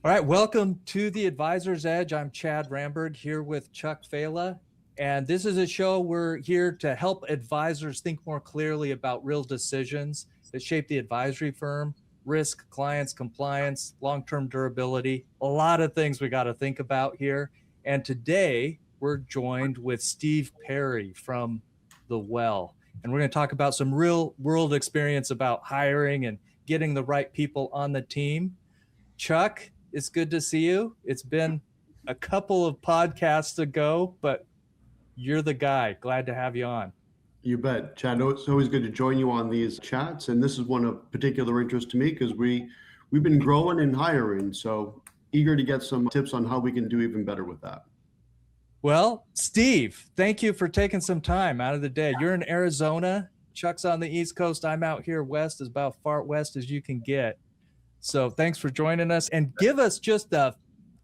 All right, welcome to the Advisor's Edge. I'm Chad Ramberg here with Chuck Failla. And this is a show we're here to help advisors think more clearly about real decisions that shape the advisory firm, risk, clients, compliance, long-term durability, a lot of things we got to think about here. And today we're joined with Steve Perry from The Well. And we're going to talk about some real world experience about hiring and getting the right people on the team. Chuck, it's good to see you. It's been a couple of podcasts ago, but you're the guy. Glad to have you on. You bet, Chad. It's always good to join you on these chats, and this is one of particular interest to me because we've been growing and hiring, so eager to get some tips on how we can do even better with that. Well, Steve, thank you for taking some time out of the day. You're in Arizona. Chuck's on the East Coast. I'm out here west, as about far west as you can get. So thanks for joining us, and give us just the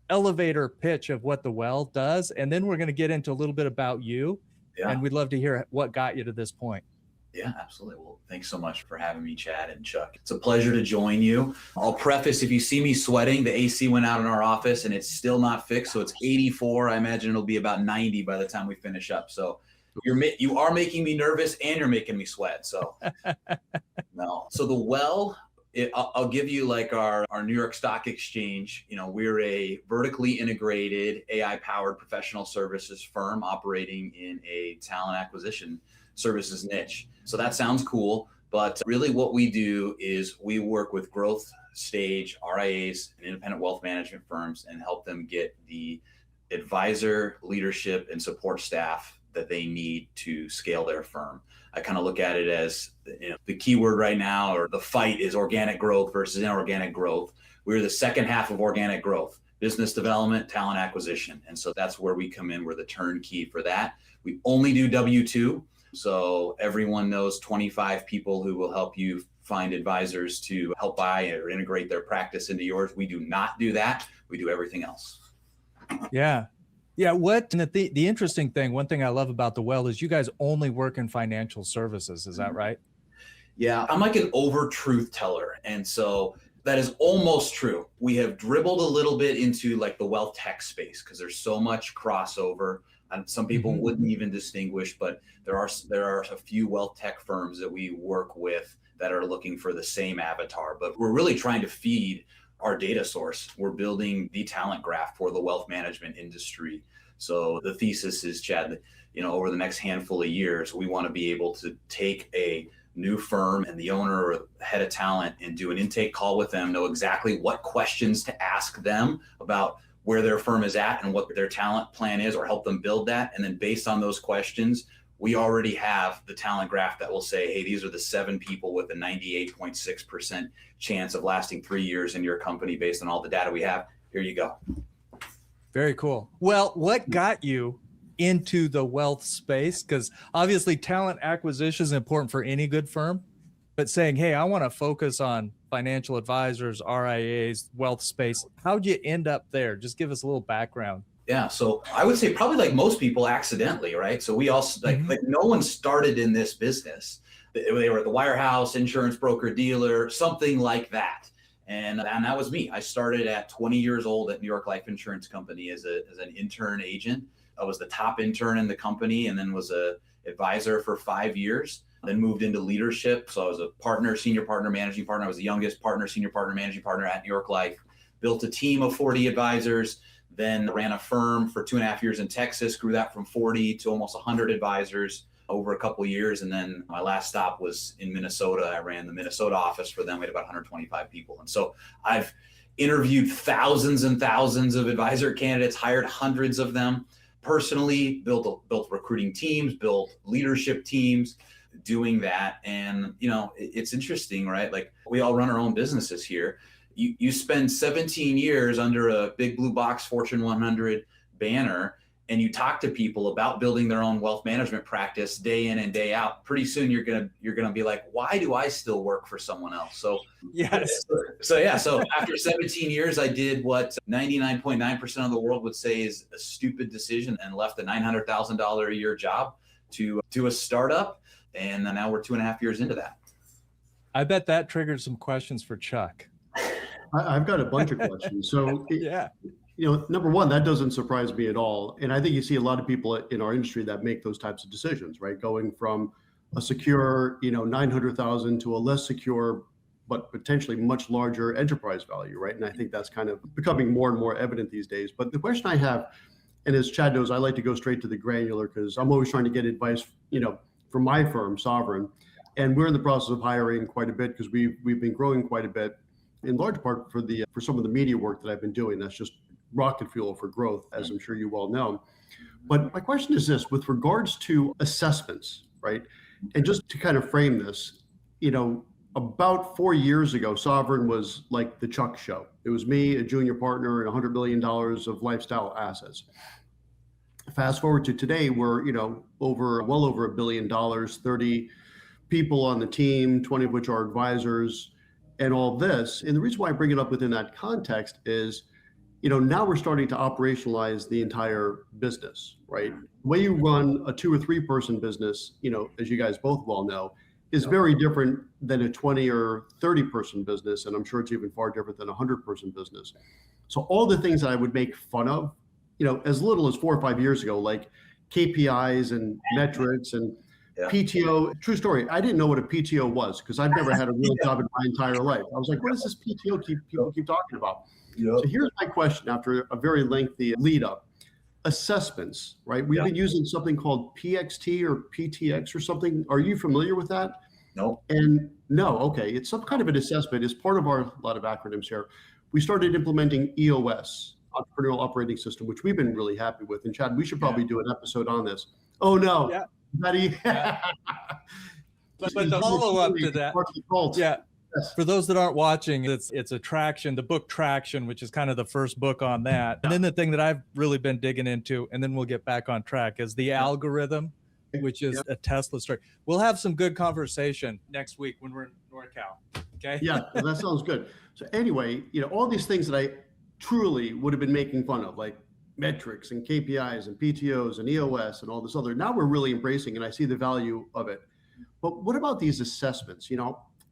elevator pitch of what The Well does. And then we're going to get into a little bit about you. Yeah. And we'd love to hear what got you to this point. Yeah, absolutely. Well, thanks so much for having me, Chad and Chuck. It's a pleasure to join you. I'll preface, if you see me sweating, the AC went out in our office and it's still not fixed. So it's 84. I imagine it'll be about 90 by the time we finish up. So you are making me nervous and you're making me sweat. So no. So The Well, I'll give you like our New York Stock Exchange. You know, we're a vertically integrated AI-powered professional services firm operating in a talent acquisition services niche. So that sounds cool, but really what we do is we work with growth stage RIAs and independent wealth management firms and help them get the advisor, leadership, and support staff that they need to scale their firm. I kind of look at it as, the keyword right now, or the fight, is organic growth versus inorganic growth. We're the second half of organic growth, business development, talent acquisition. And so that's where we come in. We're the turnkey for that. We only do W-2. So everyone knows 25 people who will help you find advisors to help buy or integrate their practice into yours. We do not do that. We do everything else. Yeah. Yeah. The interesting thing, one thing I love about The Well is you guys only work in financial services. Is that right? Yeah. I'm like an over truth teller. And so that is almost true. We have dribbled a little bit into like the wealth tech space because there's so much crossover. And some people wouldn't even distinguish, but there are a few wealth tech firms that we work with that are looking for the same avatar. But we're really trying to feed our data source. We're building the talent graph for the wealth management industry. So the thesis is, Chad, over the next handful of years, we want to be able to take a new firm and the owner or head of talent and do an intake call with them, know exactly what questions to ask them about where their firm is at and what their talent plan is, or help them build that. And then based on those questions, we already have the talent graph that will say, hey, these are the 7 people with a 98.6% chance of lasting 3 years in your company based on all the data we have. Here you go. Very cool. Well, what got you into the wealth space? Because obviously talent acquisition is important for any good firm, but saying, hey, I want to focus on financial advisors, RIAs, wealth space. How'd you end up there? Just give us a little background. Yeah, so I would say probably like most people accidentally, right? So we also like no one started in this business. They were at the wirehouse, insurance broker, dealer, something like that. And that was me. I started at 20 years old at New York Life Insurance Company as an intern agent. I was the top intern in the company and then was a advisor for 5 years. Then moved into leadership. So I was a partner, senior partner, managing partner. I was the youngest partner, senior partner, managing partner at New York Life. Built a team of 40 advisors, then ran a firm for 2.5 years in Texas, grew that from 40 to almost 100 advisors over a couple of years. And then my last stop was in Minnesota. I ran the Minnesota office for them. We had about 125 people. And so I've interviewed thousands and thousands of advisor candidates, hired hundreds of them, personally built recruiting teams, built leadership teams, doing that. And, it's interesting, right? Like we all run our own businesses here. You spend 17 years under a big blue box Fortune 100 banner, and you talk to people about building their own wealth management practice day in and day out. Pretty soon you're gonna be like, why do I still work for someone else? So yes. So after 17 years, I did what 99.9% of the world would say is a stupid decision and left a $900,000 a year job to do a startup. And now we're 2.5 years into that. I bet that triggered some questions for Chuck. I've got a bunch of questions. So, Yeah. number one, that doesn't surprise me at all. And I think you see a lot of people in our industry that make those types of decisions, right? Going from a secure, 900,000 to a less secure, but potentially much larger enterprise value, right? And I think that's kind of becoming more and more evident these days. But the question I have, and as Chad knows, I like to go straight to the granular because I'm always trying to get advice, from my firm, Sovereign. And we're in the process of hiring quite a bit because we've been growing quite a bit, in large part for some of the media work that I've been doing. That's just rocket fuel for growth, as I'm sure you well know. But my question is this, with regards to assessments, right? And just to kind of frame this, about 4 years ago, Sovereign was like the Chuck show. It was me, a junior partner, and $100 million of lifestyle assets. Fast forward to today, we're, well over $1 billion, 30 people on the team, 20 of which are advisors, and all this. And the reason why I bring it up within that context is, now we're starting to operationalize the entire business, right? The way you run a 2 or 3 person business, as you guys both well know, is very different than a 20 or 30 person business. And I'm sure it's even far different than a 100 person business. So all the things that I would make fun of, as little as 4 or 5 years ago, like KPIs and metrics and PTO, true story. I didn't know what a PTO was because I've never had a real job in my entire life. I was like, what is this PTO people keep talking about? Yep. So here's my question after a very lengthy lead up. Assessments, right? We've been using something called PXT or PTX or something. Are you familiar with that? No. And no, okay. It's some kind of an assessment. It's part of a lot of acronyms here. We started implementing EOS, Entrepreneurial Operating System, which we've been really happy with. And Chad, we should probably do an episode on this. Oh no. Yeah. Buddy. But the follow-up to that, for those that aren't watching, it's a Traction, the book Traction, which is kind of the first book on that. And then the thing that I've really been digging into, and then we'll get back on track, is the algorithm, which is a Tesla story. We'll have some good conversation next week when we're in NorCal. Okay. Yeah, that sounds good. So anyway, all these things that I truly would have been making fun of, like metrics and KPIs and PTOs and EOS and all this other, now we're really embracing, and I see the value of it. But what about these assessments?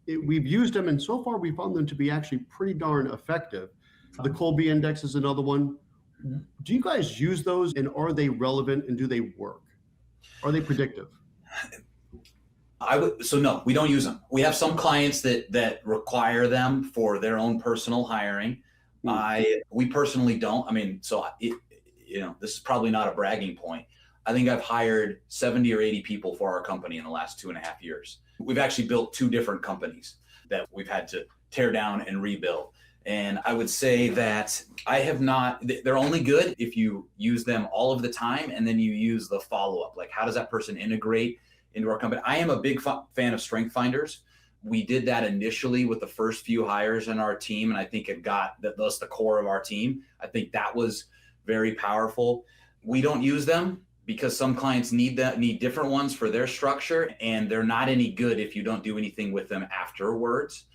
We've used them, and so far we found them to be actually pretty darn effective. The Colby Index is another one. Do you guys use those, and are they relevant, and do they work? Are they predictive? So no, we don't use them. We have some clients that require them for their own personal hiring. We personally don't. I mean, so this is probably not a bragging point. I think I've hired 70 or 80 people for our company in the last 2.5 years. We've actually built 2 different companies that we've had to tear down and rebuild. And I would say that they're only good if you use them all of the time and then you use the follow-up. Like, how does that person integrate into our company? I am a big fan of strength finders. We did that initially with the first few hires in our team, and I think that's the core of our team. I think that was very powerful. We don't use them because some clients need different ones for their structure, and they're not any good if you don't do anything with them afterwards.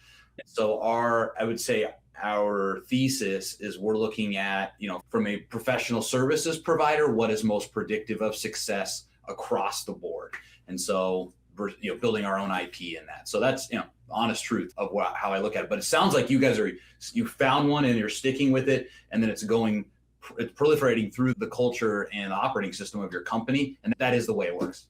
So I would say our thesis is we're looking at, from a professional services provider, what is most predictive of success across the board. And so we're building our own IP in that. So that's, honest truth of how I look at it. But it sounds like you guys you found one and you're sticking with it, and then it's proliferating through the culture and the operating system of your company. And that is the way it works.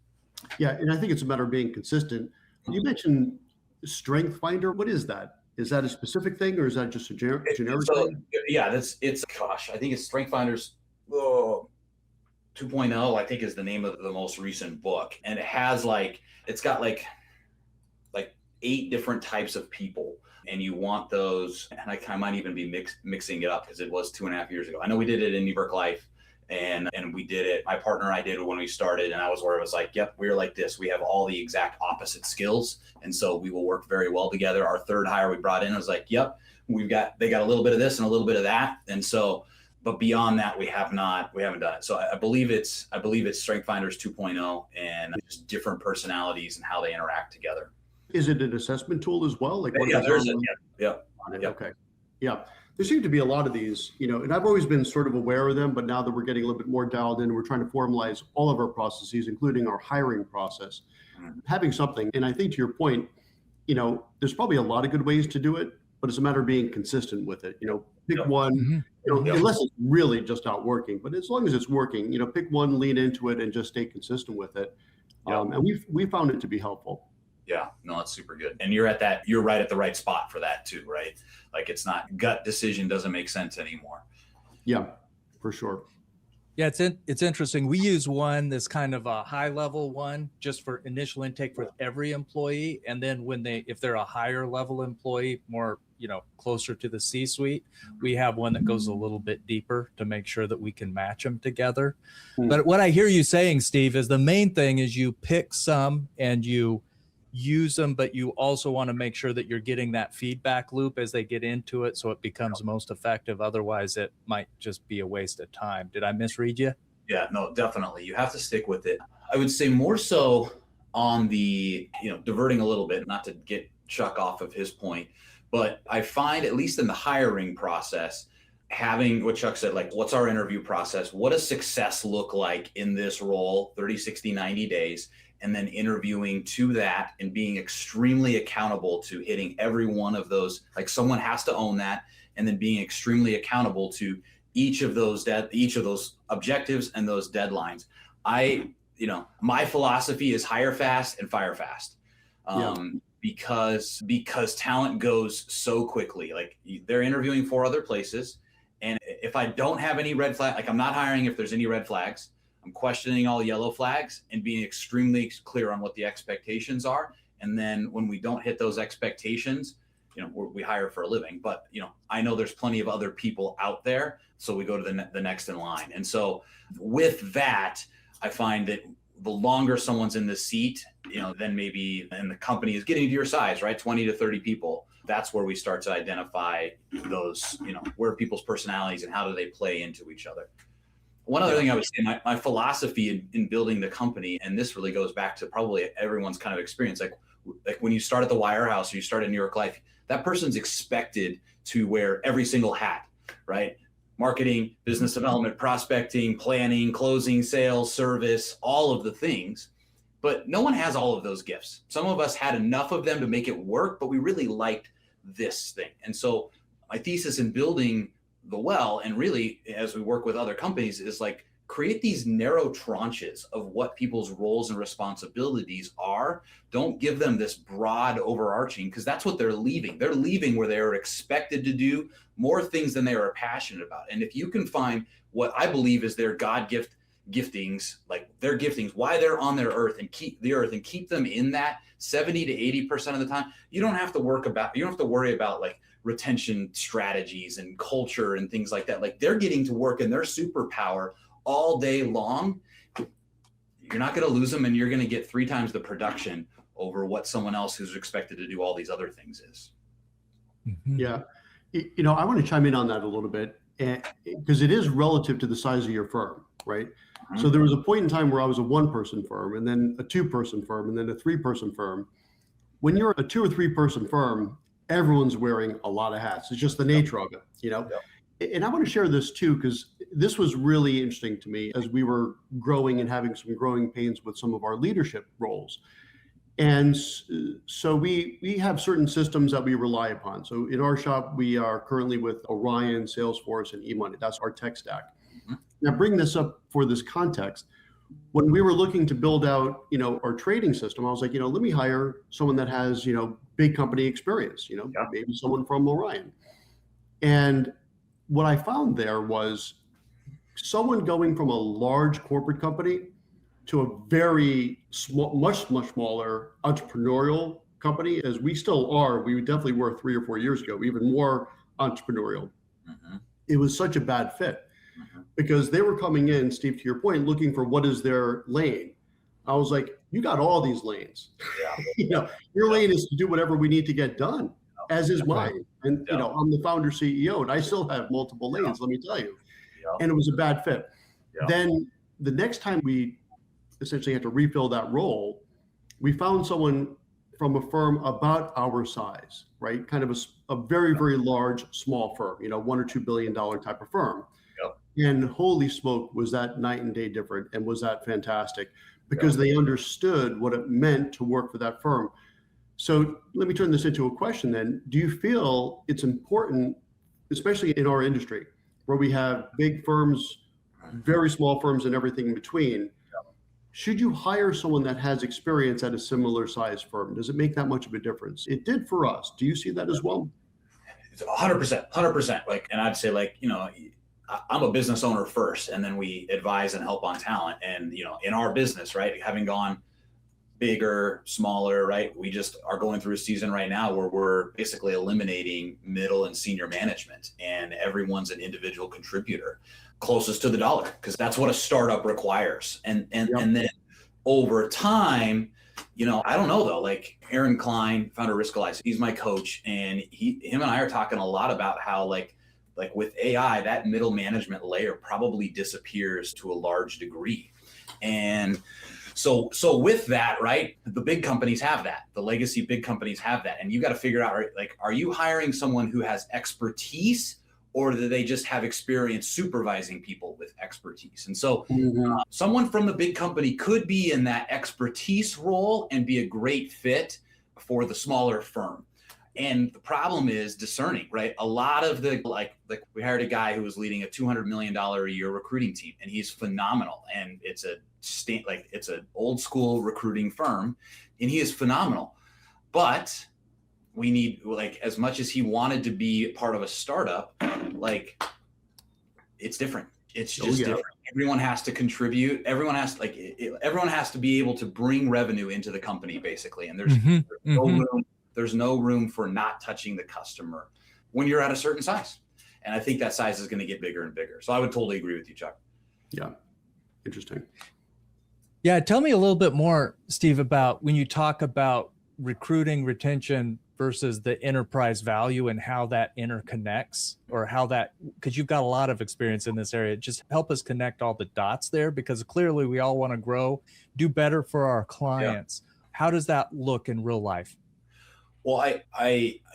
Yeah. And I think it's a matter of being consistent. You mentioned Strength Finder. What is that? Is that a specific thing, or is that just a generic thing? Yeah, I think it's Strength Finders 2.0, I think is the name of the most recent book. And it's got 8 different types of people. And you want those, and I might even be mixing it up because it was 2.5 years ago. I know we did it in New York Life, and we did it. My partner and I did it when we started, and I was where it was like, yep, we're like this. We have all the exact opposite skills, and so we will work very well together. Our third hire we brought in was like, yep, they got a little bit of this and a little bit of that, and so. But beyond that, we haven't done it. So I believe it's Strength Finders 2.0, and just different personalities and how they interact together. Is it an assessment tool as well? Okay. Yeah. There seem to be a lot of these, and I've always been sort of aware of them, but now that we're getting a little bit more dialed in, we're trying to formalize all of our processes, including our hiring process, having something. And I think to your point, there's probably a lot of good ways to do it, but it's a matter of being consistent with it. Pick one, Mhm. unless it's really just not working, but as long as it's working, pick one, lean into it and just stay consistent with it. And we found it to be helpful. Yeah, no, that's super good. And you're right at the right spot for that too, right? Like it's not gut decision doesn't make sense anymore. Yeah, for sure. Yeah, it's interesting. We use one that's kind of a high level one just for initial intake for every employee. And then if they're a higher level employee, more, closer to the C-suite, we have one that goes a little bit deeper to make sure that we can match them together. But what I hear you saying, Steve, is the main thing is you pick some and you use them, but you also want to make sure that you're getting that feedback loop as they get into it so it becomes most effective. Otherwise, it might just be a waste of time. Did I misread you? Yeah, no, definitely. You have to stick with it. I would say more so on the, diverting a little bit, not to get Chuck off of his point, but I find, at least in the hiring process, having what Chuck said, like, what's our interview process? What does success look like in this role, 30, 60, 90 days? And then interviewing to that and being extremely accountable to hitting every one of those. Like someone has to own that, and then being extremely accountable to each of those objectives and those deadlines. My philosophy is hire fast and fire fast. Because talent goes so quickly. Like they're interviewing 4 other places, and if I don't have any red flag, like I'm not hiring if there's any red flags. I'm questioning all yellow flags and being extremely clear on what the expectations are. And then when we don't hit those expectations, we hire for a living, but I know there's plenty of other people out there. So we go to the next in line. And so with that, I find that the longer someone's in the seat, then maybe, and the company is getting to your size, right? 20 to 30 people. That's where we start to identify those, where are people's personalities and how do they play into each other. One other thing I would say, my philosophy in building the company, and this really goes back to probably everyone's kind of experience, like when you start at the Wirehouse or you start at New York Life, that person's expected to wear every single hat, right? Marketing, business development, prospecting, planning, closing, sales, service, all of the things. But no one has all of those gifts. Some of us had enough of them to make it work, but we really liked this thing. And so my thesis in building the well, and really as we work with other companies, is like create these narrow tranches of what people's roles and responsibilities are. Don't give them this broad overarching, because that's what they're leaving. They're leaving where they are expected to do more things than they are passionate about. And if you can find what I believe is their God giftings, like their giftings, why they're on their earth, and keep them in that 70 to 80% of the time, you don't have to worry about like retention strategies and culture and things like that. Like they're getting to work in their superpower all day long. You're not going to lose them, and you're going to get 3 times the production over what someone else who's expected to do all these other things is. Yeah. I want to chime in on that a little bit, because it is relative to the size of your firm, right? Mm-hmm. So there was a point in time where I was a 1-person firm, and then a 2-person firm, and then a 3-person firm. When you're a 2 or 3-person firm, everyone's wearing a lot of hats. It's just the nature of it, Yep. And I want to share this too, because this was really interesting to me as we were growing and having some growing pains with some of our leadership roles. And so we have certain systems that we rely upon. So in our shop, we are currently with Orion, Salesforce, and eMoney. That's our tech stack. Mm-hmm. Now, bring this up for this context. When we were looking to build out, our trading system, I was like, let me hire someone that has, big company experience, maybe someone from Orion. And what I found there was someone going from a large corporate company to a very small, much smaller entrepreneurial company, as we still are. We definitely were 3 or 4 years ago, even more entrepreneurial. Mm-hmm. It was such a bad fit. Mm-hmm. Because they were coming in, Steve, to your point, looking for what is their lane. I was like, you got all these lanes. Yeah. Your lane is to do whatever we need to get done, as is mine. And I'm the founder CEO, and I still have multiple lanes, let me tell you. And it was a bad fit. Then the next time we essentially had to refill that role, we found someone from a firm about our size, right? Kind of a very, very large, small firm, $1 or $2 billion type of firm. And holy smoke, was that night and day different, and was that fantastic, because they understood what it meant to work for that firm. So let me turn this into a question then. Do you feel it's important, especially in our industry, where we have big firms, very small firms, and everything in between? Should you hire someone that has experience at a similar size firm? Does it make that much of a difference? It did for us. Do you see that as well? It's 100%. Like, and I'd say, like, you know, I'm a business owner first, and then we advise and help on talent. And, you know, in our business, right, having gone bigger, smaller, right, we just are going through a season right now where we're basically eliminating middle and senior management, and everyone's an individual contributor closest to the dollar, because that's what a startup requires. And then over time, you know, I don't know though, like Aaron Klein, founder of Risk Alliance, he's my coach, and him and I are talking a lot about how like with AI, that middle management layer probably disappears to a large degree. And so with that, right, the big companies have that, the legacy big companies have that. And you got to figure out, like, are you hiring someone who has expertise, or do they just have experience supervising people with expertise? And so someone from the big company could be in that expertise role and be a great fit for the smaller firm. And the problem is discerning, right? A lot of the, like we hired a guy who was leading a $200 million a year recruiting team, and he's phenomenal. And it's an old school recruiting firm, and he is phenomenal. But we need, like, as much as he wanted to be part of a startup, like, it's different. It's just different. Everyone has to contribute. Everyone has to, everyone has to be able to bring revenue into the company, basically. And there's no room for not touching the customer when you're at a certain size. And I think that size is going to get bigger and bigger. So I would totally agree with you, Chuck. Yeah. Interesting. Yeah. Tell me a little bit more, Steve, about when you talk about recruiting, retention versus the enterprise value and how that interconnects, or how that, because you've got a lot of experience in this area. Just help us connect all the dots there, because clearly we all want to grow, do better for our clients. Yeah. How does that look in real life? Well,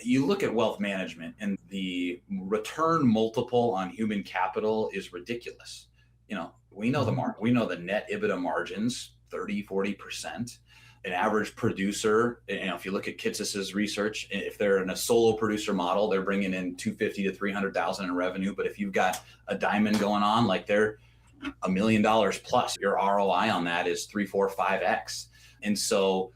you look at wealth management, and the return multiple on human capital is ridiculous. You know, we know we know the net EBITDA margins, 30-40%. An average producer, you know, if you look at Kitsis's research, if they're in a solo producer model, they're bringing in $250,000 to $300,000 in revenue. But if you've got a diamond going on, like they're $1 million plus, your ROI on that is 3, 4, 5x. And so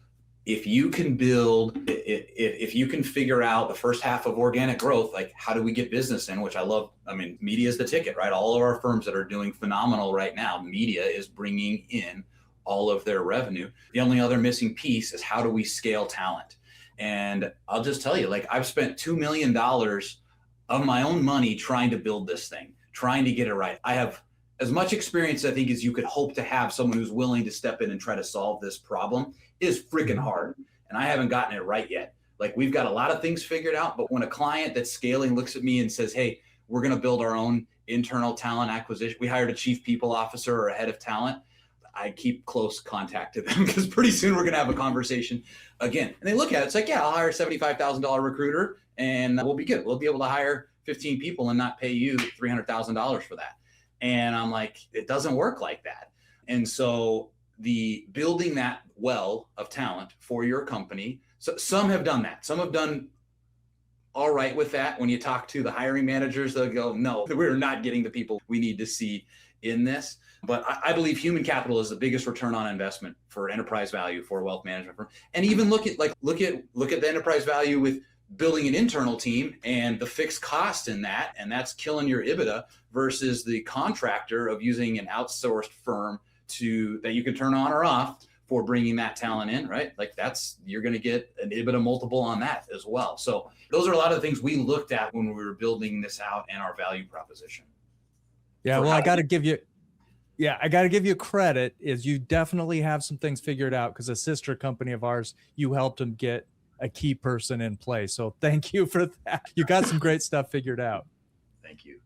if you can build, if you can figure out the first half of organic growth, like how do we get business in, which I love. I mean, media is the ticket, right? All of our firms that are doing phenomenal right now, media is bringing in all of their revenue. The only other missing piece is how do we scale talent? And I'll just tell you, like, I've spent $2 million of my own money trying to build this thing, trying to get it right. I have as much experience, I think, as you could hope to have. Someone who's willing to step in and try to solve this problem is freaking hard. And I haven't gotten it right yet. Like, we've got a lot of things figured out, but when a client that's scaling looks at me and says, hey, we're going to build our own internal talent acquisition. We hired a chief people officer or a head of talent. I keep close contact to them, because pretty soon we're going to have a conversation again. And they look at it, it's like, yeah, I'll hire a $75,000 recruiter and we'll be good. We'll be able to hire 15 people and not pay you $300,000 for that. And I'm like, it doesn't work like that. And so the building that well of talent for your company, so some have done that. Some have done all right with that. When you talk to the hiring managers, they'll go, no, we're not getting the people we need to see in this. But I believe human capital is the biggest return on investment for enterprise value for a wealth management firm. And even look at the enterprise value with building an internal team and the fixed cost in that, and that's killing your EBITDA, versus the contractor of using an outsourced firm that you can turn on or off for bringing that talent in, right? Like, you're going to get an EBITDA multiple on that as well. So those are a lot of the things we looked at when we were building this out and our value proposition. Yeah, well, I got to give you credit, is you definitely have some things figured out, because a sister company of ours, you helped them get a key person in place. So thank you for that. You got some great stuff figured out. Thank you.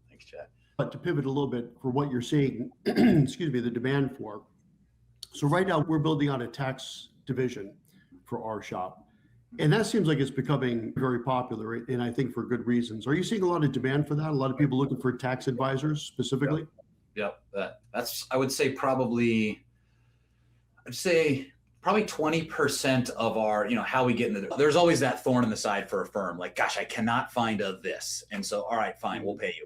Thanks, Chad. But to pivot a little bit for what you're seeing, excuse me, the demand for. So right now we're building out a tax division for our shop. And that seems like it's becoming very popular, and I think for good reasons. Are you seeing a lot of demand for that? A lot of people looking for tax advisors specifically? Yep. That's, I would say, probably, I'd say probably 20% of our, how we get into there's always that thorn in the side for a firm. Like, gosh, I cannot find a this. And so, all right, fine, we'll pay you.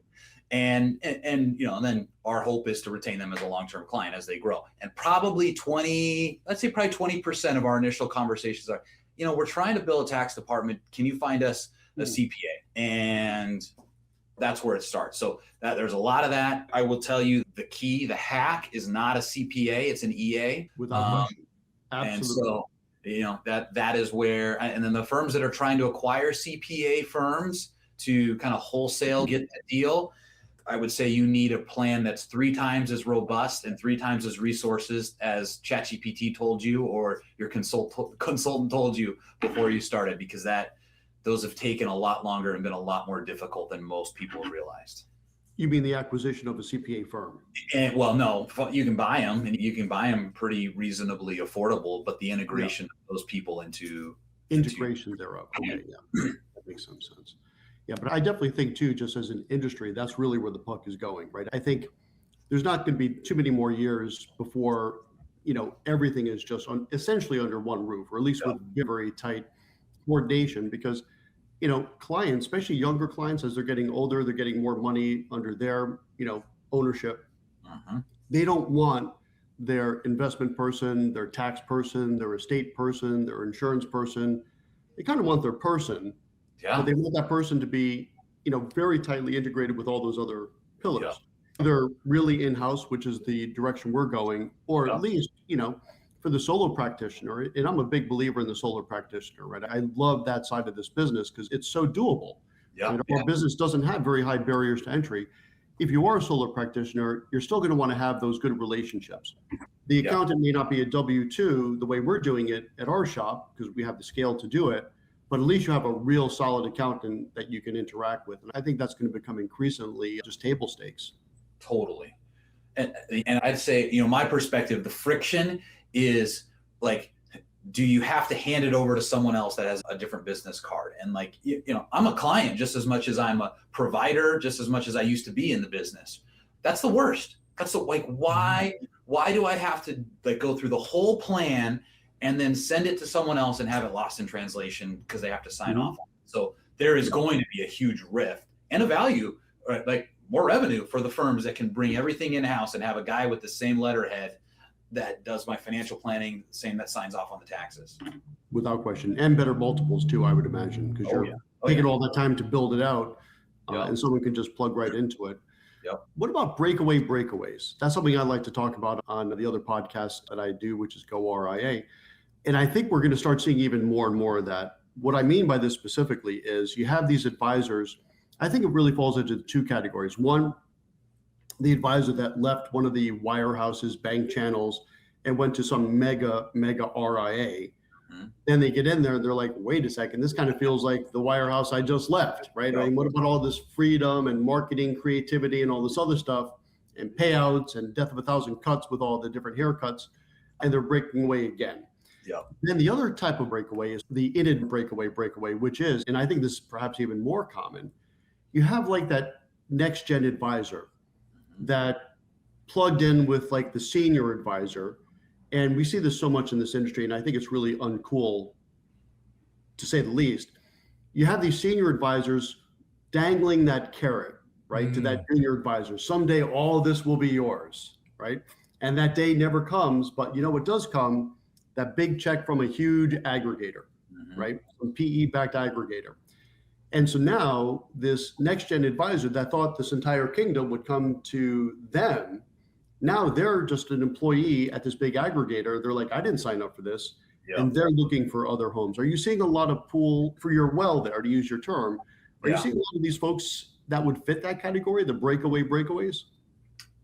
And then our hope is to retain them as a long-term client as they grow. And probably 20% of our initial conversations are, we're trying to build a tax department. Can you find us a CPA? And that's where it starts. So there's a lot of that. I will tell you the hack is not a CPA, it's an EA. Without question. Absolutely. And so, that is where, and then the firms that are trying to acquire CPA firms to kind of wholesale get the deal, I would say you need a plan that's 3 times as robust and 3 times as resources as ChatGPT told you or your consultant told you before you started, because those have taken a lot longer and been a lot more difficult than most people realized. You mean the acquisition of a CPA firm? And, well, no, you can buy them, and you can buy them pretty reasonably affordable, but the integration of those people into integration thereof. Okay, yeah, that makes some sense. Yeah, but I definitely think too, just as an industry, that's really where the puck is going, right? I think there's not going to be too many more years before, everything is just essentially under one roof, or at least with very tight coordination, because, clients, especially younger clients, as they're getting older, they're getting more money under their, ownership. They don't want their investment person, their tax person, their estate person, their insurance person. They kind of want their person. Yeah. But they want that person to be, very tightly integrated with all those other pillars. Either really in-house, which is the direction we're going, or at least, for the solo practitioner, and I'm a big believer in the solo practitioner, right? I love that side of this business because it's so doable. Our business doesn't have very high barriers to entry. If you are a solo practitioner, you're still going to want to have those good relationships. The accountant may not be a W-2 the way we're doing it at our shop because we have the scale to do it, but at least you have a real solid accountant that you can interact with. And I think that's going to become increasingly just table stakes. Totally. And I'd say, my perspective, the friction is like, do you have to hand it over to someone else that has a different business card? And like, I'm a client just as much as I'm a provider, just as much as I used to be in the business. That's the worst. That's why do I have to go through the whole plan and then send it to someone else and have it lost in translation because they have to sign off on it? So there is going to be a huge rift and a value, right? More revenue for the firms that can bring everything in-house and have a guy with the same letterhead that does my financial planning, same that signs off on the taxes. Without question. And better multiples too, I would imagine, because you're taking all that time to build it out and someone can just plug right into it. What about breakaways? That's something I'd like to talk about on the other podcast that I do, which is Go RIA. And I think we're going to start seeing even more and more of that. What I mean by this specifically is you have these advisors. I think it really falls into 2 categories. One, the advisor that left one of the wirehouses, bank channels, and went to some mega RIA. Then they get in there and they're like, wait a second, this kind of feels like the wirehouse I just left, right? I mean, what about all this freedom and marketing creativity and all this other stuff and payouts and death of 1,000 cuts with all the different haircuts, and they're breaking away again. Then the other type of breakaway is the inned breakaway, which is, and I think this is perhaps even more common, you have like that next gen advisor that plugged in with like the senior advisor. And we see this so much in this industry, and I think it's really uncool, to say the least. You have these senior advisors dangling that carrot, right, to that junior advisor. Someday all of this will be yours, right? And that day never comes, but what does come? That big check from a huge aggregator, right? Some PE-backed aggregator. And so now this next-gen advisor that thought this entire kingdom would come to them, now they're just an employee at this big aggregator. They're like, I didn't sign up for this. And they're looking for other homes. Are you seeing a lot of pool for your well there, to use your term? Are you seeing a lot of these folks that would fit that category, the breakaways?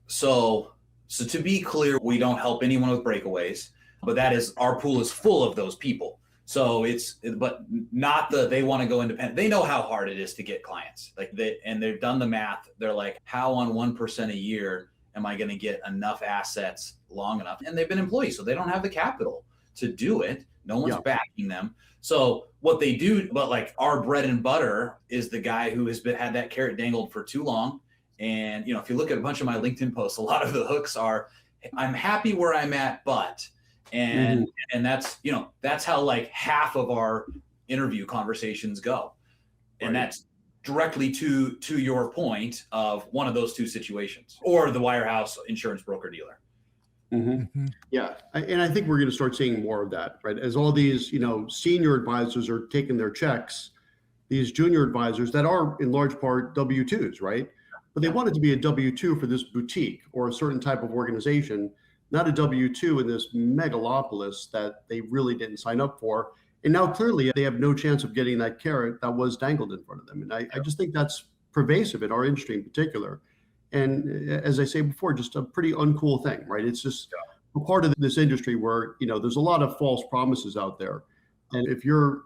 So to be clear, we don't help anyone with breakaways, but our pool is full of those people. So but not they want to go independent. They know how hard it is to get clients. And they've done the math. They're like, how on 1% a year am I going to get enough assets long enough? And they've been employees, so they don't have the capital to do it. No one's backing them. So what they do, but like our bread and butter is the guy who has had that carrot dangled for too long. And if you look at a bunch of my LinkedIn posts, a lot of the hooks are, I'm happy where I'm at, but And and that's how like half of our interview conversations go. And that's directly to your point of one of those two situations, or the wirehouse insurance broker dealer. Yeah. And I think we're going to start seeing more of that, right? As all these, senior advisors are taking their checks, these junior advisors that are in large part W-2s, right? But they want it to be a W-2 for this boutique or a certain type of organization, not a W-2 in this megalopolis that they really didn't sign up for. And now clearly they have no chance of getting that carrot that was dangled in front of them. And I just think that's pervasive in our industry in particular. And as I say before, just a pretty uncool thing, right? It's just a part of this industry where, there's a lot of false promises out there. And if you're,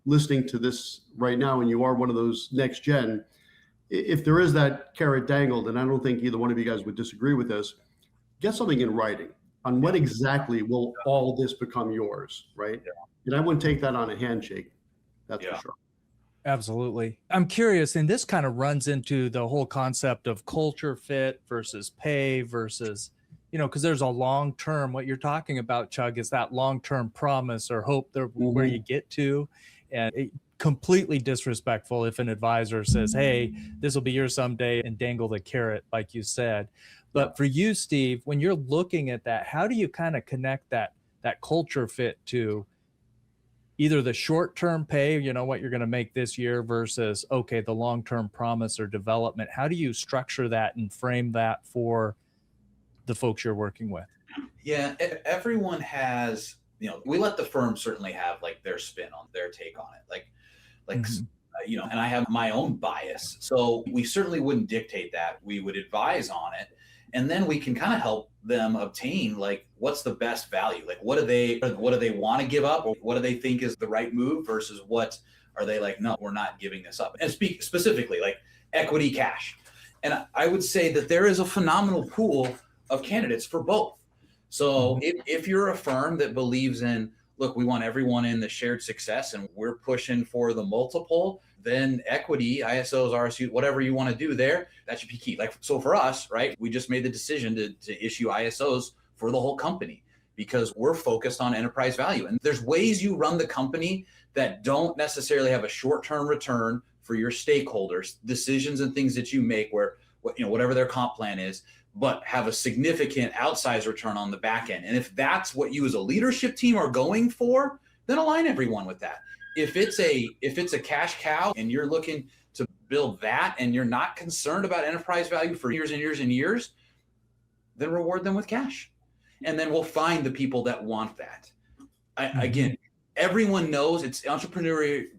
listening to this right now and you are one of those next gen, if there is that carrot dangled, and I don't think either one of you guys would disagree with this, get something in writing on when exactly will all this become yours, right? And I wouldn't take that on a handshake. That's for sure. Absolutely. I'm curious, and this kind of runs into the whole concept of culture fit versus pay versus, because there's a long-term, what you're talking about, Chug, is that long-term promise or hope there where you get to. And it, completely disrespectful if an advisor says, hey, this will be yours someday, and dangle the carrot, like you said. But for you, Steve, when you're looking at that, how do you kind of connect that culture fit to either the short-term pay, what you're going to make this year versus, okay, the long-term promise or development? How do you structure that and frame that for the folks you're working with? Yeah, everyone has, we let the firm certainly have like their spin on their take on it. Like, and I have my own bias. So we certainly wouldn't dictate that. We would advise on it. And then we can kind of help them obtain like what's the best value, like what do they want to give up, or what do they think is the right move versus what are they like, no, we're not giving this up. And speak specifically like equity cash. And I would say that there is a phenomenal pool of candidates for both. So if you're a firm that believes in, look, we want everyone in the shared success and we're pushing for the multiple, then equity, ISOs, RSUs, whatever you want to do there, that should be key. Like, so for us, right, we just made the decision to issue ISOs for the whole company because we're focused on enterprise value. And there's ways you run the company that don't necessarily have a short-term return for your stakeholders, decisions and things that you make where, whatever their comp plan is, but have a significant outsized return on the back end. And if that's what you as a leadership team are going for, then align everyone with that. If it's a cash cow and you're looking to build that and you're not concerned about enterprise value for years and years and years, then reward them with cash. And then we'll find the people that want that. Again, everyone knows it's entrepreneurship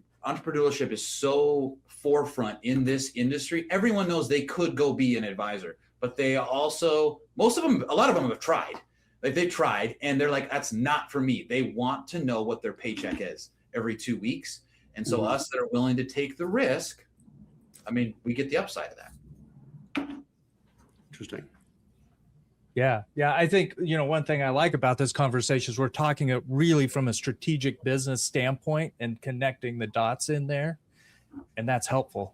is so forefront in this industry. Everyone knows they could go be an advisor, but they also, a lot of them have tried. Like they've tried and they're like, that's not for me. They want to know what their paycheck is every 2 weeks. And so us that are willing to take the risk, we get the upside of that. Interesting. Yeah. I think, one thing I like about this conversation is we're talking it really from a strategic business standpoint and connecting the dots in there. And that's helpful.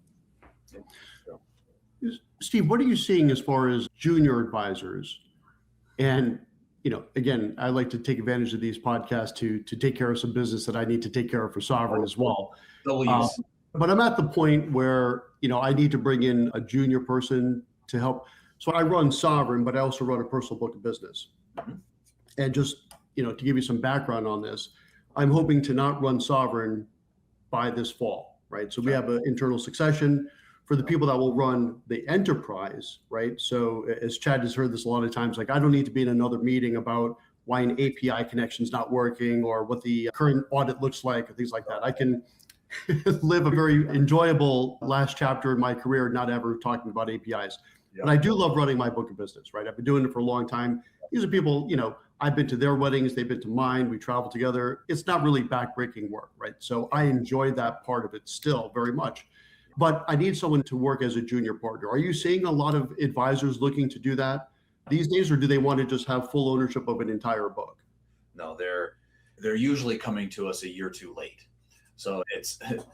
Steve, what are you seeing as far as junior advisors? And, again, I like to take advantage of these podcasts to take care of some business that I need to take care of for Sovereign as well. But I'm at the point where, I need to bring in a junior person to help. So I run Sovereign, but I also run a personal book of business. And just, to give you some background on this, I'm hoping to not run Sovereign by this fall, right? So we have an internal succession for the people that will run the enterprise, right? So as Chad has heard this a lot of times, like I don't need to be in another meeting about why an API connection is not working or what the current audit looks like or things like that. I can live a very enjoyable last chapter in my career, not ever talking about APIs. But I do love running my book of business, right? I've been doing it for a long time. These are people, I've been to their weddings, they've been to mine, we travel together. It's not really backbreaking work, right? So I enjoy that part of it still very much. But I need someone to work as a junior partner. Are you seeing a lot of advisors looking to do that these days, or do they want to just have full ownership of an entire book? No, they're usually coming to us a year too late. So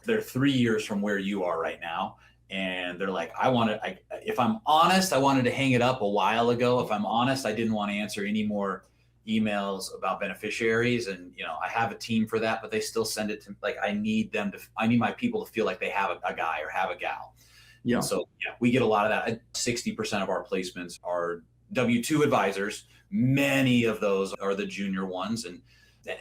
they're 3 years from where you are right now. And they're like, if I'm honest, I wanted to hang it up a while ago. If I'm honest, I didn't want to answer any more emails about beneficiaries, and I have a team for that, but they still send it to like I need my people to feel like they have a guy or have a gal. Yeah. And so we get a lot of that. 60% of our placements are W-2 advisors. Many of those are the junior ones, and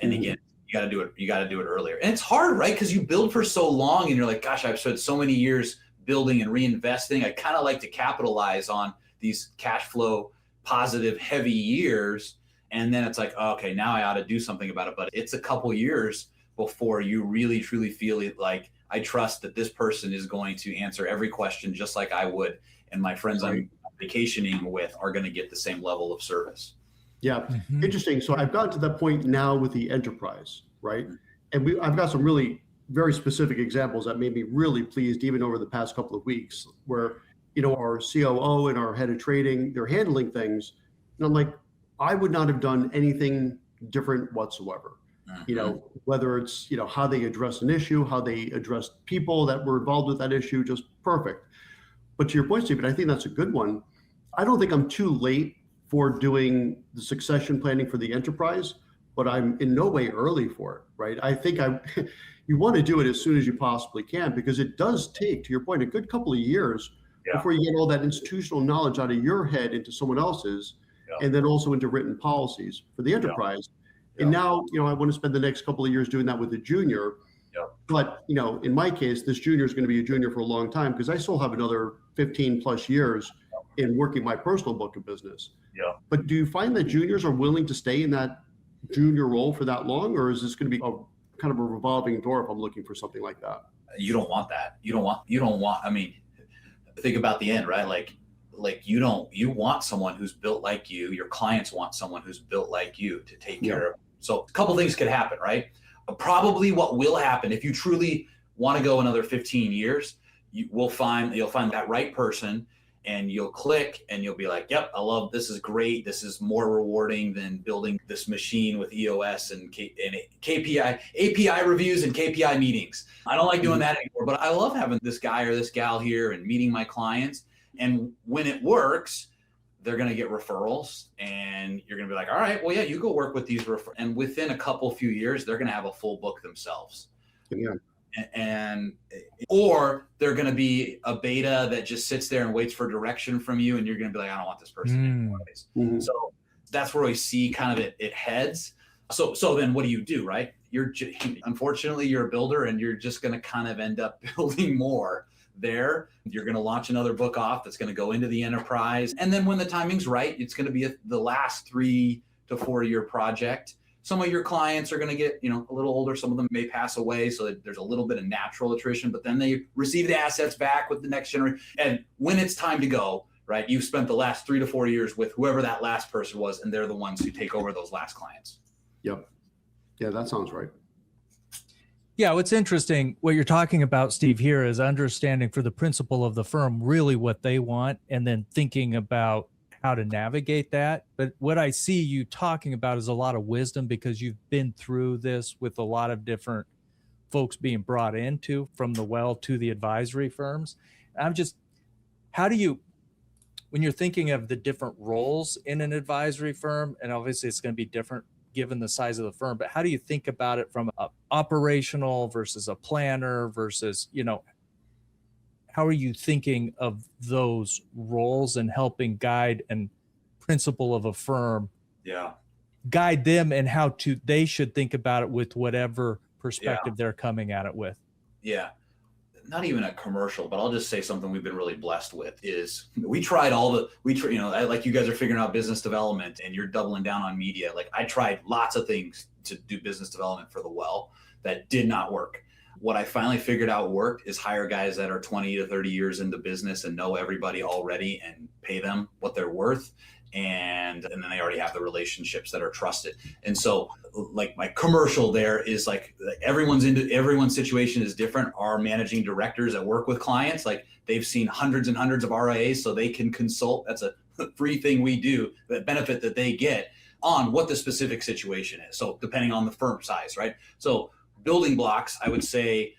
again, you got to do it. You got to do it earlier, and it's hard, right? Because you build for so long, and you're like, gosh, I've spent so many years building and reinvesting. I kind of like to capitalize on these cash flow positive heavy years. And then it's like, okay, now I ought to do something about it. But it's a couple years before you really, truly feel it like, I trust that this person is going to answer every question just like I would. And my friends I'm vacationing with are going to get the same level of service. Yeah. Interesting. So I've gotten to that point now with the enterprise, right? And I've got some really very specific examples that made me really pleased even over the past couple of weeks where, our COO and our head of trading, they're handling things. And I'm like, I would not have done anything different whatsoever. Whether it's, how they address an issue, how they address people that were involved with that issue, just perfect. But to your point, Stephen, I think that's a good one. I don't think I'm too late for doing the succession planning for the enterprise, but I'm in no way early for it, right? I think you want to do it as soon as you possibly can, because it does take, to your point, a good couple of years before you get all that institutional knowledge out of your head into someone else's, and then also into written policies for the enterprise. And now, I want to spend the next couple of years doing that with the junior. But, in my case, this junior is going to be a junior for a long time because I still have another 15 plus years in working my personal book of business. But do you find that juniors are willing to stay in that junior role for that long, or is this going to be a kind of a revolving door if I'm looking for something like that? You don't want that. You don't want, I mean, think about the end, right? Like you want someone who's built like you. Your clients want someone who's built like you to take care of. So a couple things could happen, right? Probably what will happen if you truly want to go another 15 years, you'll find that right person, and you'll click and you'll be like, yep, I love, this is great. This is more rewarding than building this machine with EOS and KPI, API reviews and KPI meetings. I don't like doing that anymore, but I love having this guy or this gal here and meeting my clients. And when it works, they're going to get referrals, and you're going to be like, all right, well, yeah, you go work with these and within a few years, they're going to have a full book themselves. Or they're going to be a beta that just sits there and waits for direction from you, and you're going to be like, I don't want this person anymore. So that's where we see kind of it heads. So then what do, right? Unfortunately, you're a builder, and you're just going to kind of end up building more there. You're going to launch another book off that's going to go into the enterprise. And then when the timing's right, it's going to be the last 3 to 4 year project. Some of your clients are going to get, a little older. Some of them may pass away. So that there's a little bit of natural attrition, but then they receive the assets back with the next generation. And when it's time to go, right, you've spent the last 3 to 4 years with whoever that last person was, and they're the ones who take over those last clients. Yep. Yeah, that sounds right. Yeah, what's interesting, what you're talking about, Steve, here is understanding for the principal of the firm really what they want, and then thinking about how to navigate that. But what I see you talking about is a lot of wisdom, because you've been through this with a lot of different folks being brought into from the well to the advisory firms. How do you, when you're thinking of the different roles in an advisory firm, and obviously it's going to be different given the size of the firm, but how do you think about it from an operational versus a planner versus, how are you thinking of those roles and helping guide and principal of a firm, guide them and how they should think about it with whatever perspective they're coming at it with? Yeah. Not even a commercial, but I'll just say something we've been really blessed with is we tried like you guys are figuring out business development and you're doubling down on media. Like I tried lots of things to do business development for the well that did not work. What I finally figured out worked is hire guys that are 20 to 30 years into business and know everybody already and pay them what they're worth. And then they already have the relationships that are trusted. And so like my commercial there is like everyone's situation is different. Our managing directors that work with clients, like they've seen hundreds and hundreds of RIAs, so they can consult. That's a free thing we do, the benefit that they get on what the specific situation is. So depending on the firm size, right? So building blocks, I would say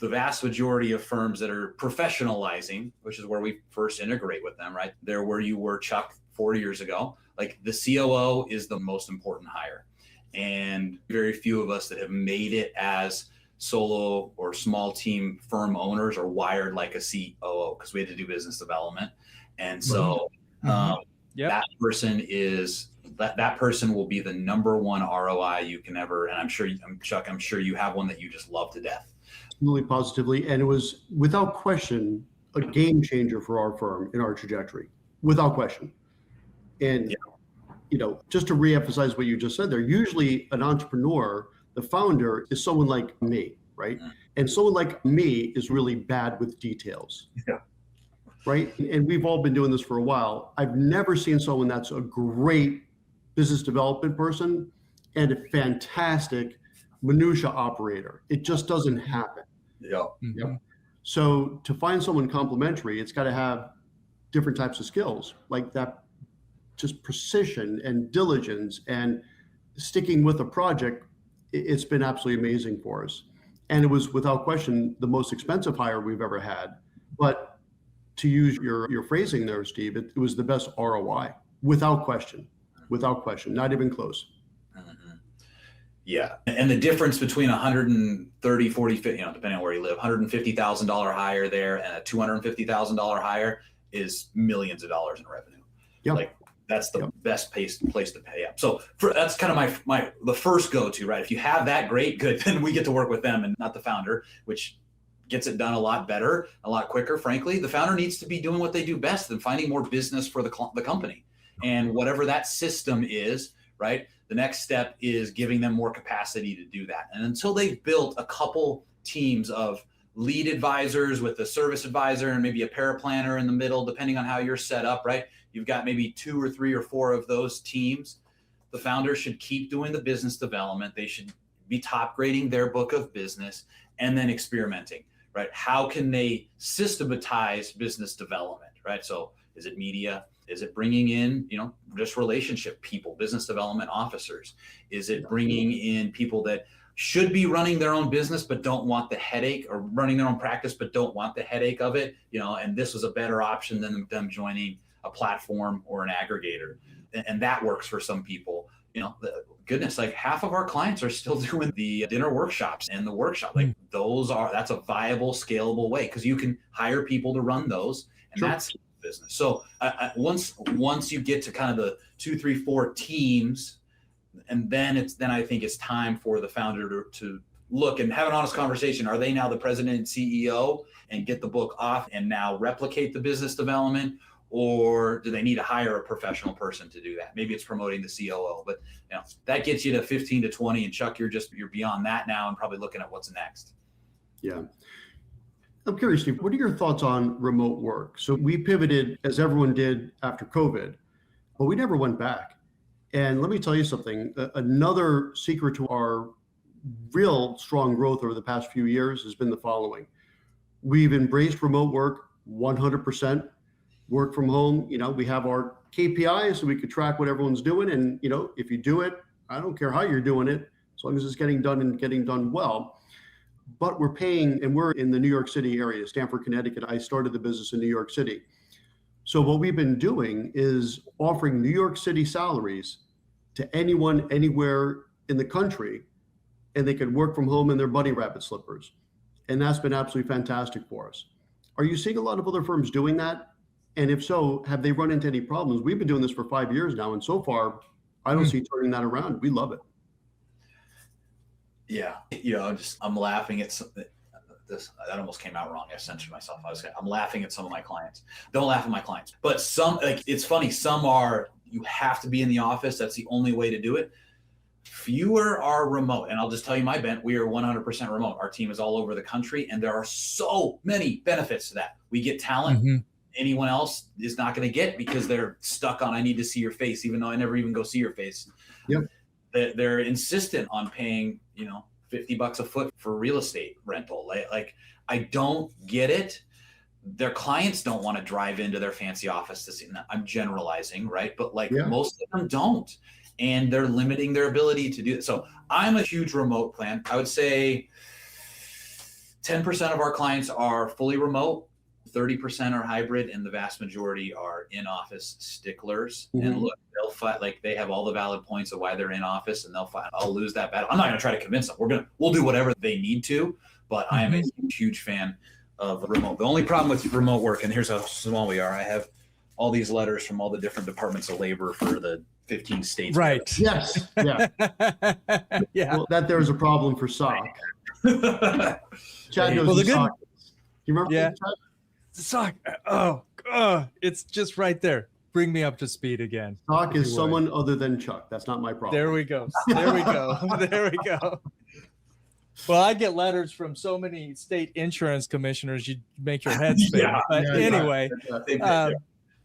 the vast majority of firms that are professionalizing, which is where we first integrate with them, right? They're where you were, Chuck, 4 years ago. like the COO is the most important hire. And very few of us that have made it as solo or small team firm owners are wired like a COO, because we had to do business development. And so that person will be the number one ROI you can ever, and I'm sure you have one that you just love to death. Really positively. And it was without question a game changer for our firm in our trajectory, without question. And, just to reemphasize what you just said there, usually an entrepreneur, the founder, is someone like me, right? And someone like me is really bad with details. Yeah. Right? And we've all been doing this for a while. I've never seen someone that's a great business development person and a fantastic minutia operator. It just doesn't happen. Yeah. Yep. So to find someone complementary, it's got to have different types of skills, like that, just precision and diligence and sticking with a project. It's been absolutely amazing for us. And it was without question the most expensive hire we've ever had. But to use your phrasing there, Steve, it was the best ROI, without question, not even close. Yeah. And the difference between 130, 40, depending on where you live, $150,000 hire there and a $250,000 hire is millions of dollars in revenue. Yep. Like that's the best place to pay up. So that's kind of the first go-to, right? If you have that, great, good. Then we get to work with them and not the founder, which gets it done a lot better, a lot quicker. Frankly, the founder needs to be doing what they do best and finding more business for the company. And whatever that system is, right? The next step is giving them more capacity to do that. And until they've built a couple teams of lead advisors with a service advisor and maybe a paraplanner in the middle, depending on how you're set up, right? You've got maybe 2 or 3 or 4 of those teams. The founder should keep doing the business development. They should be top grading their book of business and then experimenting, right? How can they systematize business development, right? So is it media? Is it bringing in, just relationship people, business development officers? Is it bringing in people that should be running their own business but don't want the headache, or running their own practice but don't want the headache of it, and this was a better option than them joining a platform or an aggregator. And that works for some people. Goodness, like half of our clients are still doing the dinner workshops and the workshop. Like that's a viable, scalable way, because you can hire people to run those, and that's business. So once you get to kind of the 2, 3, 4 teams, and then I think it's time for the founder to look and have an honest conversation. Are they now the president and CEO and get the book off and now replicate the business development? Or do they need to hire a professional person to do that? Maybe it's promoting the COO, but that gets you to 15 to 20. And Chuck, you're beyond that now and probably looking at what's next. Yeah. I'm curious, Steve, what are your thoughts on remote work? So we pivoted, as everyone did after COVID, but we never went back. And let me tell you something, another secret to our real strong growth over the past few years has been the following. We've embraced remote work 100%. Work from home, we have our KPIs so we could track what everyone's doing. And, if you do it, I don't care how you're doing it, as long as it's getting done and getting done well. But we're paying, and we're in the New York City area, Stamford, Connecticut. I started the business in New York City. So what we've been doing is offering New York City salaries to anyone, anywhere in the country, and they can work from home in their bunny rabbit slippers. And that's been absolutely fantastic for us. Are you seeing a lot of other firms doing that? And if so, have they run into any problems? We've been doing this for 5 years now, and so far, I don't see turning that around. We love it. Yeah, I'm laughing at this. That almost came out wrong. I censored myself. I'm laughing at some of my clients. Don't laugh at my clients. But some, it's funny. Some are, you have to be in the office. That's the only way to do it. Fewer are remote. And I'll just tell you my bent. We are 100% remote. Our team is all over the country, and there are so many benefits to that. We get talent. Anyone else is not going to get, because they're stuck on, I need to see your face, even though I never even go see your face. Yep. They're insistent on paying, $50 a foot for real estate rental. Like, I don't get it. Their clients don't want to drive into their fancy office to see. I'm generalizing, right? But most of them don't, and they're limiting their ability to do it. So I'm a huge remote plan. I would say 10% of our clients are fully remote. 30% are hybrid, and the vast majority are in-office sticklers. And look, they'll fight, like they have all the valid points of why they're in office, and they'll fight. I'll lose that battle. I'm not going to try to convince them. We'll do whatever they need to, but I am a huge fan of remote. The only problem with remote work, and here's how small we are. I have all these letters from all the different departments of labor for the 15 states. Right. Yes. Yeah. Yeah. Well, that there's a problem for SOC. Chad knows Well, SOC. You remember? Yeah. Chad? SOC. It's just right there. Bring me up to speed again. SOC is someone other than Chuck. That's not my problem. There we go. There we go. There we go. Well, I get letters from so many state insurance commissioners, you make your head spin. Anyway,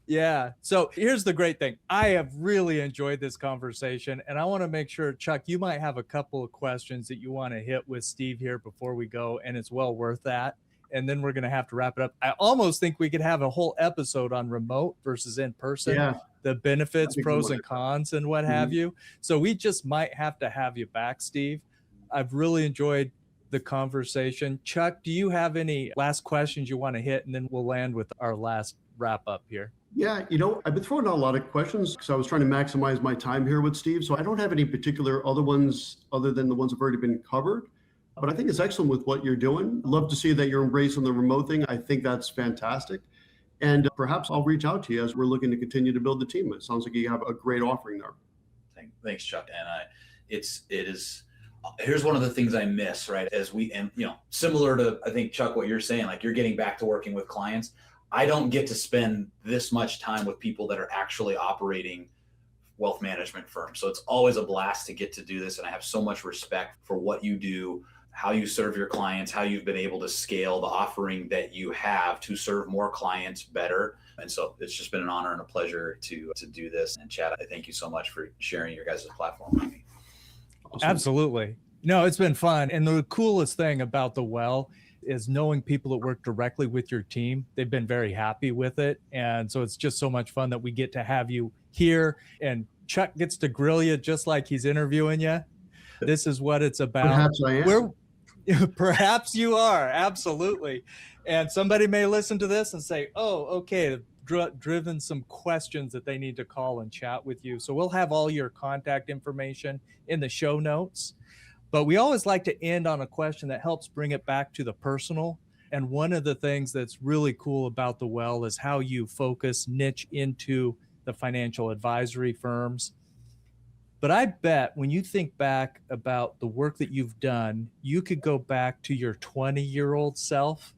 yeah. So here's the great thing. I have really enjoyed this conversation, and I want to make sure, Chuck, you might have a couple of questions that you want to hit with Steve here before we go, and it's well worth that. And then we're going to have to wrap it up. I almost think we could have a whole episode on remote versus in person, the benefits, pros and cons, and what have you. So we just might have to have you back, Steve. I've really enjoyed the conversation. Chuck, do you have any last questions you want to hit? And then we'll land with our last wrap up here. Yeah, I've been throwing out a lot of questions because I was trying to maximize my time here with Steve. So I don't have any particular other ones other than the ones that have already been covered. But I think it's excellent with what you're doing. Love to see that you're embracing the remote thing. I think that's fantastic. And perhaps I'll reach out to you as we're looking to continue to build the team. It sounds like you have a great offering there. Thanks, Chuck. And it is. Here's one of the things I miss, right? Similar to, I think, Chuck, what you're saying, like you're getting back to working with clients. I don't get to spend this much time with people that are actually operating wealth management firms. So it's always a blast to get to do this. And I have so much respect for what you do, how you serve your clients, how you've been able to scale the offering that you have to serve more clients better. And so it's just been an honor and a pleasure to do this. And Chad, I thank you so much for sharing your guys' platform with me. Awesome. Absolutely. No, it's been fun. And the coolest thing about the Well is knowing people that work directly with your team. They've been very happy with it. And so it's just so much fun that we get to have you here, and Chuck gets to grill you just like he's interviewing you. This is what it's about. Perhaps I am. Perhaps you are. Absolutely. And somebody may listen to this and say, oh, okay, driven some questions that they need to call and chat with you. So we'll have all your contact information in the show notes. But we always like to end on a question that helps bring it back to the personal. And one of the things that's really cool about the Well is how you niche into the financial advisory firms. But I bet when you think back about the work that you've done, you could go back to your 20-year-old self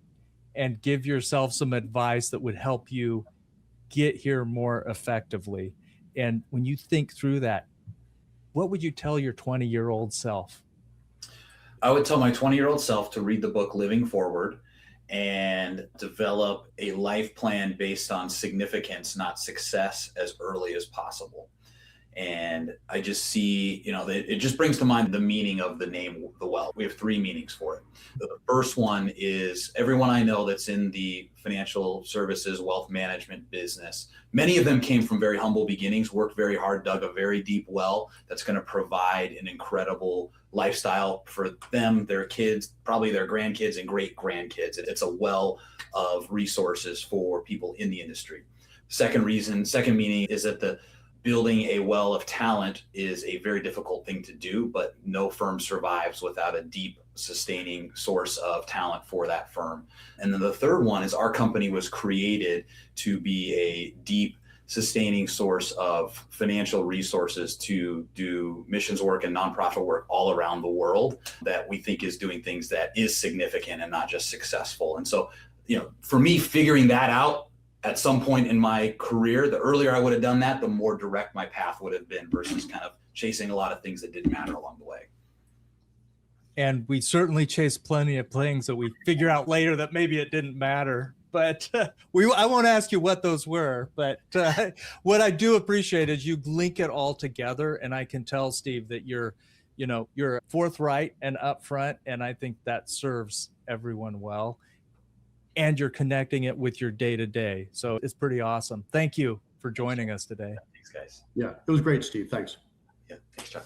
and give yourself some advice that would help you get here more effectively. And when you think through that, what would you tell your 20-year-old self? I would tell my 20-year-old self to read the book Living Forward and develop a life plan based on significance, not success, as early as possible. And I just see, it just brings to mind the meaning of the name, The Well. We have 3 meanings for it. The first one is everyone I know that's in the financial services, wealth management business. Many of them came from very humble beginnings, worked very hard, dug a very deep well that's going to provide an incredible lifestyle for them, their kids, probably their grandkids and great grandkids. It's a well of resources for people in the industry. Second meaning is that building a well of talent is a very difficult thing to do, but no firm survives without a deep, sustaining source of talent for that firm. And then the third one is our company was created to be a deep, sustaining source of financial resources to do missions work and nonprofit work all around the world that we think is doing things that is significant and not just successful. And so, for me, figuring that out at some point in my career, the earlier I would have done that, the more direct my path would have been versus kind of chasing a lot of things that didn't matter along the way. And we certainly chase plenty of things that we figure out later that maybe it didn't matter. But I won't ask you what those were. But what I do appreciate is you link it all together. And I can tell, Steve, that you're forthright and upfront. And I think that serves everyone well. And you're connecting it with your day-to-day. So it's pretty awesome. Thank you for joining us today. Thanks, guys. Yeah, it was great, Steve. Thanks. Yeah, thanks, Chuck.